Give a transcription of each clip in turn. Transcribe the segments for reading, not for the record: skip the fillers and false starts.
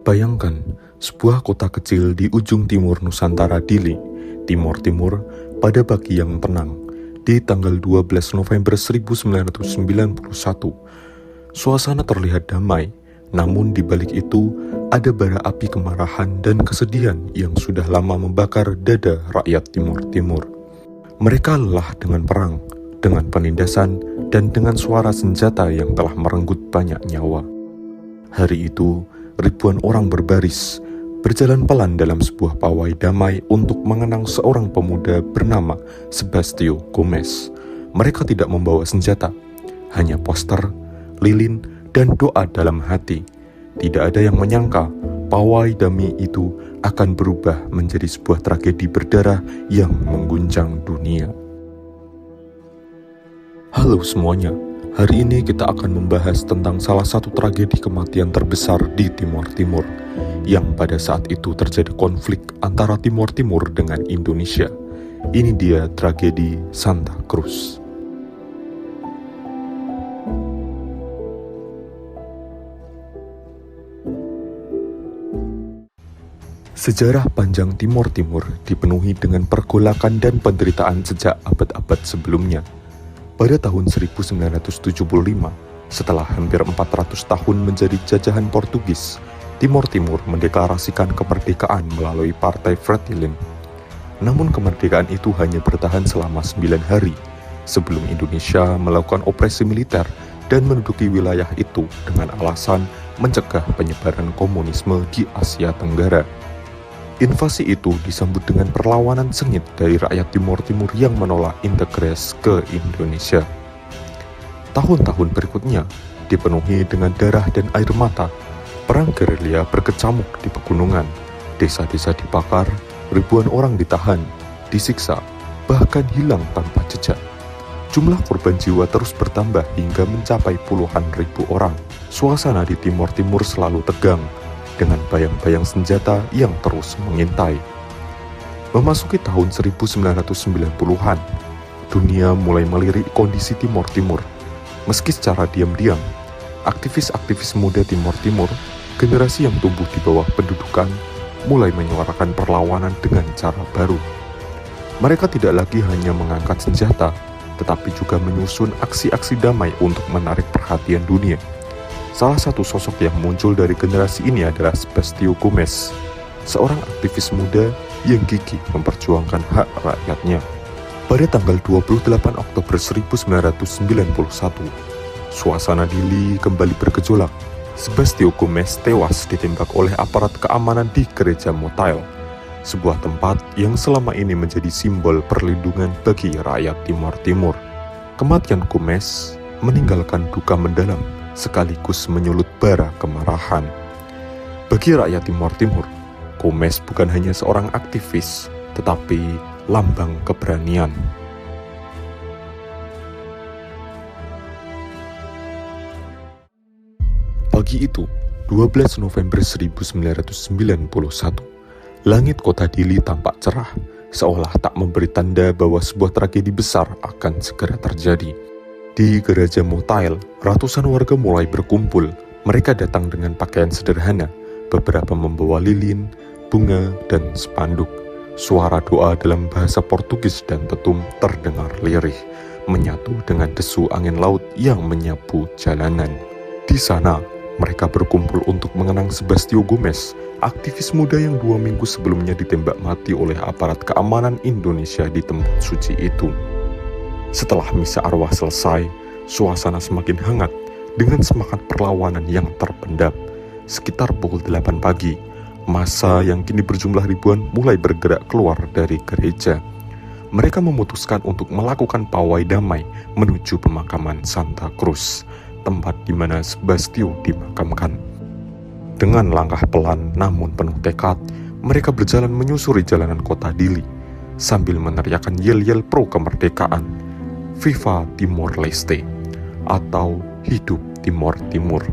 Bayangkan, sebuah kota kecil di ujung timur Nusantara Dili, Timor Timur, pada pagi yang tenang, di tanggal 12 November 1991. Suasana terlihat damai, namun di balik itu ada bara api kemarahan dan kesedihan yang sudah lama membakar dada rakyat Timor Timur. Mereka lelah dengan perang, dengan penindasan, dan dengan suara senjata yang telah merenggut banyak nyawa. Hari itu, ribuan orang berbaris, berjalan pelan dalam sebuah pawai damai untuk mengenang seorang pemuda bernama Sebastião Gomes. Mereka tidak membawa senjata, hanya poster, lilin, dan doa dalam hati. Tidak ada yang menyangka pawai damai itu akan berubah menjadi sebuah tragedi berdarah yang mengguncang dunia. Halo semuanya, hari ini kita akan membahas tentang salah satu tragedi kematian terbesar di Timor Timur, yang pada saat itu terjadi konflik antara Timor Timur dengan Indonesia. Ini dia tragedi Santa Cruz. Sejarah panjang Timor Timur dipenuhi dengan pergolakan dan penderitaan sejak abad-abad sebelumnya. Pada tahun 1975, setelah hampir 400 tahun menjadi jajahan Portugis, Timor Timur mendeklarasikan kemerdekaan melalui Partai Fretilin. Namun kemerdekaan itu hanya bertahan selama 9 hari, sebelum Indonesia melakukan operasi militer dan menduduki wilayah itu dengan alasan mencegah penyebaran komunisme di Asia Tenggara. Invasi itu disambut dengan perlawanan sengit dari rakyat Timor Timur yang menolak integrasi ke Indonesia. Tahun-tahun berikutnya dipenuhi dengan darah dan air mata. Perang gerilya berkecamuk di pegunungan, desa-desa dibakar, ribuan orang ditahan, disiksa, bahkan hilang tanpa jejak. Jumlah korban jiwa terus bertambah hingga mencapai puluhan ribu orang. Suasana di Timor Timur selalu tegang, dengan bayang-bayang senjata yang terus mengintai. Memasuki tahun 1990-an, dunia mulai melirik kondisi Timor Timur. Meski secara diam-diam, aktivis-aktivis muda Timor Timur, generasi yang tumbuh di bawah pendudukan, mulai menyuarakan perlawanan dengan cara baru. Mereka tidak lagi hanya mengangkat senjata, tetapi juga menyusun aksi-aksi damai untuk menarik perhatian dunia. Salah satu sosok yang muncul dari generasi ini adalah Sebastião Gomes, seorang aktivis muda yang gigih memperjuangkan hak rakyatnya. Pada tanggal 28 Oktober 1991, suasana Dili kembali bergejolak. Sebastião Gomes tewas ditembak oleh aparat keamanan di gereja Motael, sebuah tempat yang selama ini menjadi simbol perlindungan bagi rakyat Timor Timur. Kematian Gomes meninggalkan duka mendalam, sekaligus menyulut bara kemarahan. Bagi rakyat Timor Timur, Gomes bukan hanya seorang aktivis, tetapi lambang keberanian. Pagi itu, 12 November 1991, langit kota Dili tampak cerah, seolah tak memberi tanda bahwa sebuah tragedi besar akan segera terjadi. Di gereja Motael, ratusan warga mulai berkumpul. Mereka datang dengan pakaian sederhana, beberapa membawa lilin, bunga, dan spanduk. Suara doa dalam bahasa Portugis dan Tetum terdengar lirih, menyatu dengan desu angin laut yang menyapu jalanan. Di sana, mereka berkumpul untuk mengenang Sebastião Gomes, aktivis muda yang 2 minggu sebelumnya ditembak mati oleh aparat keamanan Indonesia di tempat suci itu. Setelah misa arwah selesai, suasana semakin hangat dengan semangat perlawanan yang terpendam. Sekitar pukul 8 pagi, massa yang kini berjumlah ribuan mulai bergerak keluar dari gereja. Mereka memutuskan untuk melakukan pawai damai menuju pemakaman Santa Cruz, tempat di mana Sebastião dimakamkan. Dengan langkah pelan namun penuh tekad, mereka berjalan menyusuri jalanan kota Dili sambil meneriakkan yel-yel pro kemerdekaan, Viva Timor Leste, atau Hidup Timor Timur.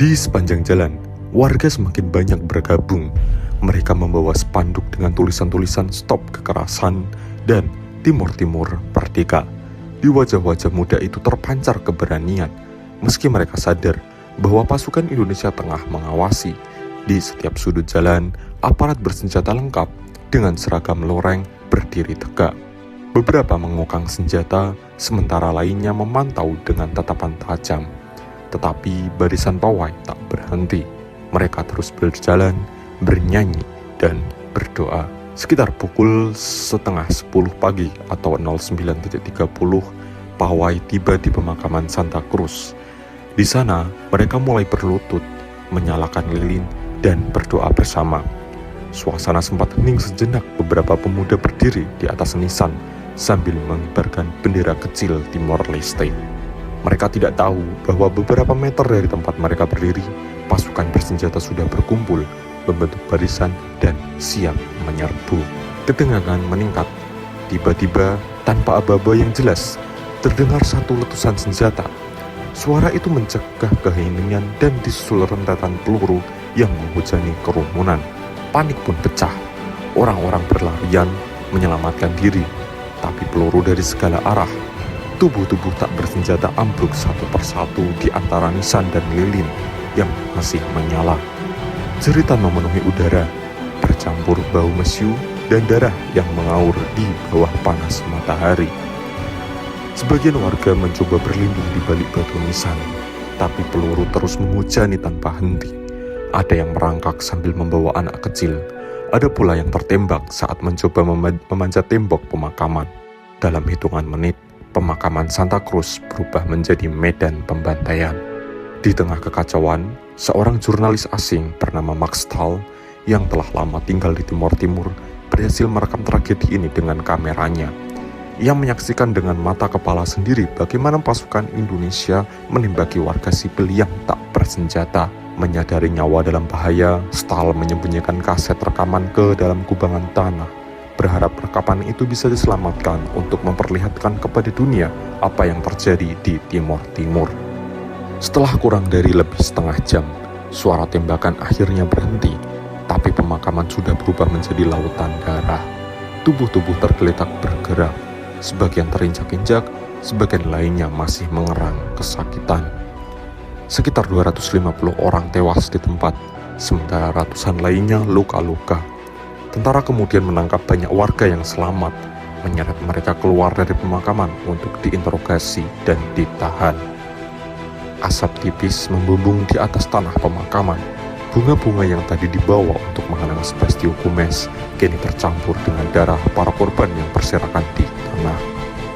Di sepanjang jalan, warga semakin banyak bergabung. Mereka membawa spanduk dengan tulisan-tulisan Stop Kekerasan dan Timor Timur Merdeka. Di wajah-wajah muda itu terpancar keberanian, meski mereka sadar bahwa pasukan Indonesia tengah mengawasi. Di setiap sudut jalan, aparat bersenjata lengkap dengan seragam loreng berdiri tegak. Beberapa mengokang senjata, sementara lainnya memantau dengan tatapan tajam. Tetapi barisan pawai tak berhenti. Mereka terus berjalan, bernyanyi, dan berdoa. Sekitar pukul 9:30 pagi atau 09.30, pawai tiba di pemakaman Santa Cruz. Di sana, mereka mulai berlutut, menyalakan lilin, dan berdoa bersama. Suasana sempat hening sejenak. Beberapa pemuda berdiri di atas nisan sambil mengibarkan bendera kecil Timor Leste. Mereka tidak tahu bahwa beberapa meter dari tempat mereka berdiri, pasukan bersenjata sudah berkumpul, membentuk barisan, dan siap menyerbu. Ketegangan meningkat. Tiba-tiba, tanpa aba-aba yang jelas, terdengar satu letusan senjata. Suara itu mencegah keheningan dan disusul rentetan peluru yang menghujani kerumunan. Panik pun pecah. Orang-orang berlarian menyelamatkan diri, tapi peluru dari segala arah. Tubuh-tubuh tak bersenjata ambruk satu persatu di antara nisan dan lilin yang masih menyala. Jeritan memenuhi udara, bercampur bau mesiu dan darah yang mengaur di bawah panas matahari. Sebagian warga mencoba berlindung di balik batu nisan, tapi peluru terus menghujani tanpa henti. Ada yang merangkak sambil membawa anak kecil. Ada pula yang tertembak saat mencoba memanjat tembok pemakaman. Dalam hitungan menit, pemakaman Santa Cruz berubah menjadi medan pembantaian. Di tengah kekacauan, seorang jurnalis asing bernama Max Stahl yang telah lama tinggal di Timor Timur berhasil merekam tragedi ini dengan kameranya. Ia menyaksikan dengan mata kepala sendiri bagaimana pasukan Indonesia menembaki warga sipil yang tak bersenjata. Menyadari nyawa dalam bahaya, Stahl menyembunyikan kaset rekaman ke dalam kubangan tanah, berharap rekaman itu bisa diselamatkan untuk memperlihatkan kepada dunia apa yang terjadi di Timor Timur. Setelah kurang dari lebih setengah jam, suara tembakan akhirnya berhenti, tapi pemakaman sudah berubah menjadi lautan darah. Tubuh-tubuh tergeletak bergerak, sebagian terinjak-injak, sebagian lainnya masih mengerang kesakitan. Sekitar 250 orang tewas di tempat, sementara ratusan lainnya luka-luka. Tentara kemudian menangkap banyak warga yang selamat, menyeret mereka keluar dari pemakaman untuk diinterogasi dan ditahan. Asap tipis membumbung di atas tanah pemakaman. Bunga-bunga yang tadi dibawa untuk menghalang Sebastião Gomes kini tercampur dengan darah para korban yang berserakan di tanah.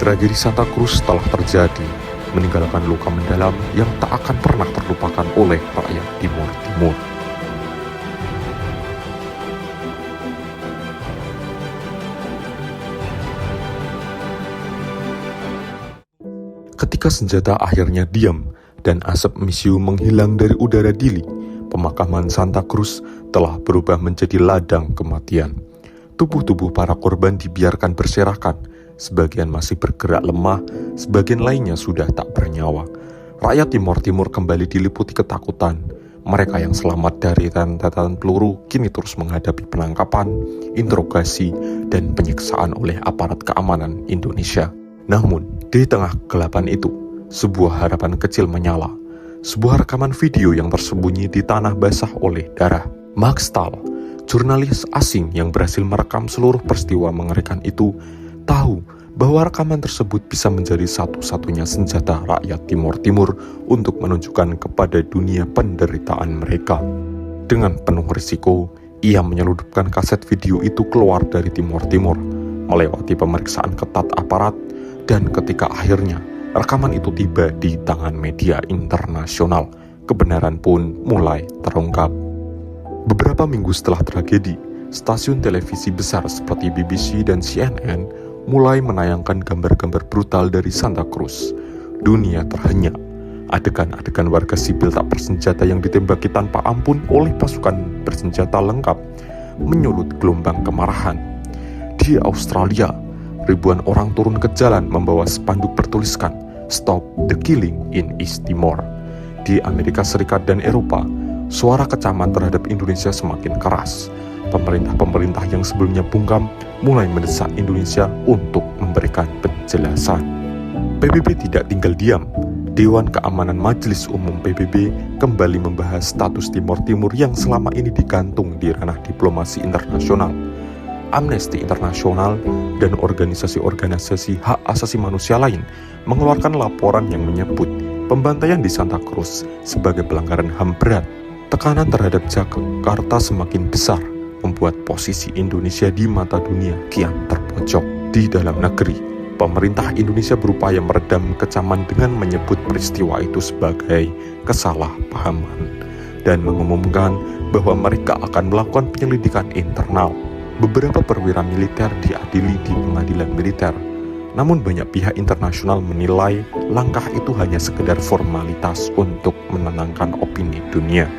Tragedi Santa Cruz telah terjadi, meninggalkan luka mendalam yang tak akan pernah terlupakan oleh rakyat Timor Timur. Ketika senjata akhirnya diam dan asap mesiu menghilang dari udara Dili, pemakaman Santa Cruz telah berubah menjadi ladang kematian. Tubuh-tubuh para korban dibiarkan berserakan. Sebagian masih bergerak lemah, sebagian lainnya sudah tak bernyawa. Rakyat Timor Timur kembali diliputi ketakutan. Mereka yang selamat dari rentetan peluru kini terus menghadapi penangkapan, interogasi, dan penyiksaan oleh aparat keamanan Indonesia. Namun, di tengah kegelapan itu, sebuah harapan kecil menyala. Sebuah rekaman video yang tersembunyi di tanah basah oleh darah. Max Stahl, jurnalis asing yang berhasil merekam seluruh peristiwa mengerikan itu, tahu bahwa rekaman tersebut bisa menjadi satu-satunya senjata rakyat Timor Timur untuk menunjukkan kepada dunia penderitaan mereka. Dengan penuh risiko, ia menyelundupkan kaset video itu keluar dari Timor Timur, melewati pemeriksaan ketat aparat, dan ketika akhirnya rekaman itu tiba di tangan media internasional, kebenaran pun mulai terungkap. Beberapa minggu setelah tragedi, stasiun televisi besar seperti BBC dan CNN mulai menayangkan gambar-gambar brutal dari Santa Cruz. Dunia terhenyak. Adegan-adegan warga sipil tak bersenjata yang ditembaki tanpa ampun oleh pasukan bersenjata lengkap menyulut gelombang kemarahan. Di Australia, ribuan orang turun ke jalan membawa spanduk bertuliskan "Stop the Killing in East Timor". Di Amerika Serikat dan Eropa, suara kecaman terhadap Indonesia semakin keras. Pemerintah-pemerintah yang sebelumnya bungkam mulai mendesak Indonesia untuk memberikan penjelasan. PBB tidak tinggal diam. Dewan Keamanan Majelis Umum PBB kembali membahas status Timor Timur yang selama ini digantung di ranah diplomasi internasional. Amnesty International dan organisasi-organisasi hak asasi manusia lain mengeluarkan laporan yang menyebut pembantaian di Santa Cruz sebagai pelanggaran HAM berat. Tekanan terhadap Jakarta semakin besar, membuat posisi Indonesia di mata dunia kian terpojok. Di dalam negeri, pemerintah Indonesia berupaya meredam kecaman dengan menyebut peristiwa itu sebagai kesalahpahaman dan mengumumkan bahwa mereka akan melakukan penyelidikan internal. Beberapa perwira militer diadili di pengadilan militer. Namun banyak pihak internasional menilai langkah itu hanya sekedar formalitas untuk menenangkan opini dunia.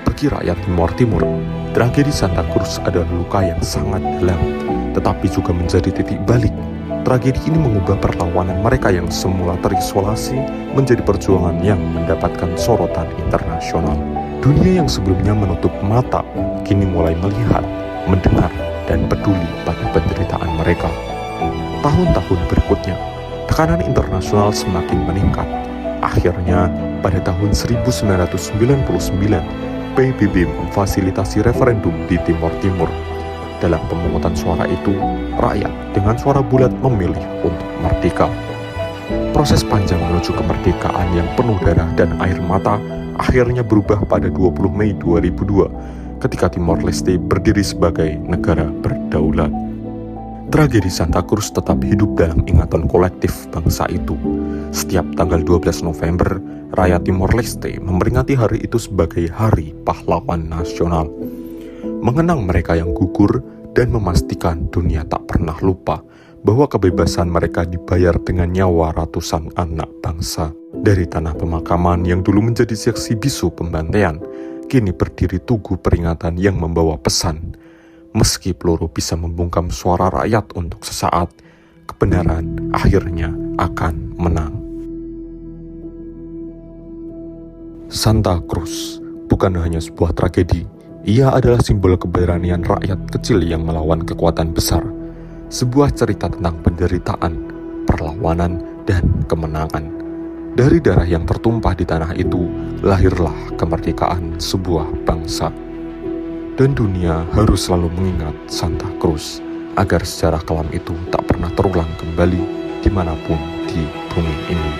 Bagi rakyat Timor Timur, tragedi Santa Cruz adalah luka yang sangat dalam, tetapi juga menjadi titik balik. Tragedi ini mengubah perlawanan mereka yang semula terisolasi menjadi perjuangan yang mendapatkan sorotan internasional. Dunia yang sebelumnya menutup mata, kini mulai melihat, mendengar, dan peduli pada penderitaan mereka. Tahun-tahun berikutnya, tekanan internasional semakin meningkat. Akhirnya, pada tahun 1999, PBB memfasilitasi referendum di Timor Timur. Dalam pemungutan suara itu, rakyat dengan suara bulat memilih untuk merdeka. Proses panjang menuju kemerdekaan yang penuh darah dan air mata akhirnya berubah pada 20 Mei 2002 ketika Timor Leste berdiri sebagai negara berdaulat. Tragedi Santa Cruz tetap hidup dalam ingatan kolektif bangsa itu. Setiap tanggal 12 November, rakyat Timor Leste memperingati hari itu sebagai Hari Pahlawan Nasional. Mengenang mereka yang gugur dan memastikan dunia tak pernah lupa bahwa kebebasan mereka dibayar dengan nyawa ratusan anak bangsa. Dari tanah pemakaman yang dulu menjadi saksi bisu pembantaian, kini berdiri tugu peringatan yang membawa pesan. Meski peluru bisa membungkam suara rakyat untuk sesaat, kebenaran akhirnya akan menang. Santa Cruz bukan hanya sebuah tragedi, ia adalah simbol keberanian rakyat kecil yang melawan kekuatan besar. Sebuah cerita tentang penderitaan, perlawanan, dan kemenangan. Dari darah yang tertumpah di tanah itu, lahirlah kemerdekaan sebuah bangsa. Dan dunia harus selalu mengingat Santa Cruz, agar sejarah kelam itu tak pernah terulang kembali dimanapun di bumi ini.